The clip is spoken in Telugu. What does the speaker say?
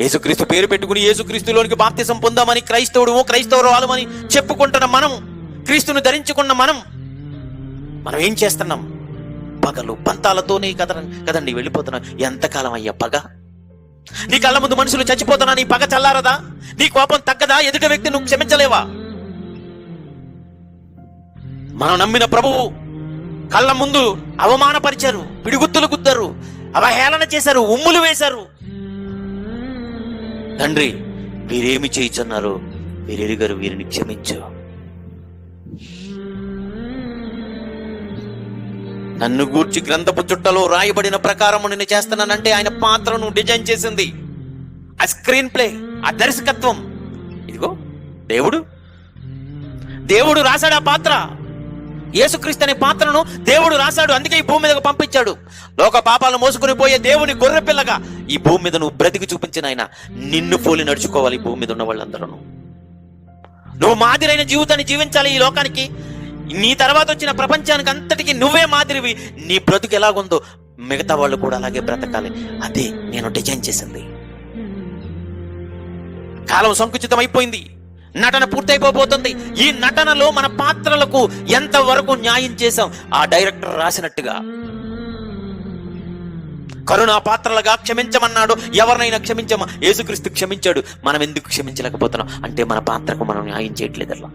యేసుక్రీస్తు పేరు పెట్టుకుని యేసుక్రీస్తులోనికి బాప్తిసం పొందామని క్రైస్తవురాలమని చెప్పుకుంటున్న మనం, క్రీస్తుని ధరించుకున్న మనం ఏం చేస్తున్నాం? పగలు పంతాలతోనే కదండి వెళ్ళిపోతున్నాం. ఎంతకాలం అయ్యా పగ? నీ కళ్ళ ముందు మనుషులు చచ్చిపోతున్నా నీ పగ చల్లారదా? నీ కోపం తగ్గదా? ఎదుటి వ్యక్తి నువ్వు క్షమించలేవా? మనం నమ్మిన ప్రభువు కళ్ళ ముందు అవమానపరిచారు, పిడిగుత్తులు గుద్దారు, అవహేళన చేశారు, ఉమ్ములు వేశారు. తండ్రి, వీరేమి చేయుచున్నారు, వీరెరుగరు, వీరిని క్షమించు. నన్ను గూర్చి గ్రంథపు చుట్టలో రాయబడిన ప్రకారము నేను చేస్తున్నానంటే ఆయన పాత్రను డిజైన్ చేసింది, ఆ స్క్రీన్ ప్లే, ఆ దర్శకత్వం. ఇదిగో దేవుడు రాశాడు ఆ పాత్ర. యేసుక్రీస్తు అనే పాత్రను దేవుడు రాశాడు. అందుకే ఈ భూమి మీదకు పంపించాడు. లోక పాపాలను మోసుకుని పోయే దేవుని గొర్రె పిల్లగా ఈ భూమి మీద నువ్వు బ్రతికి చూపించిన ఆయన నిన్ను పోలి నడుచుకోవాలి. ఈ భూమి మీద ఉన్న వాళ్ళందరూ నువ్వు మాదిరైన జీవితాన్ని జీవించాలి. ఈ లోకానికి, నీ తర్వాత వచ్చిన ప్రపంచానికి అంతటికి నువ్వే మాదిరివి. నీ బ్రతుకు ఎలాగుందో మిగతా వాళ్ళు కూడా అలాగే బ్రతకాలి. అదే నేను డిజైన్ చేసింది. కాలం సంకుచితం అయిపోయింది, నటన పూర్తయిపోతుంది. ఈ నటనలో మన పాత్రలకు ఎంతవరకు న్యాయం చేశాం? ఆ డైరెక్టర్ రాసినట్టుగా కరుణా పాత్రలుగా క్షమించమన్నాడు. ఎవరినైనా క్షమించమా? యేసుక్రీస్తు క్షమించాడు. మనం ఎందుకు క్షమించలేకపోతున్నాం అంటే మన పాత్రకు మనం న్యాయం చేయట్లేదు. అలా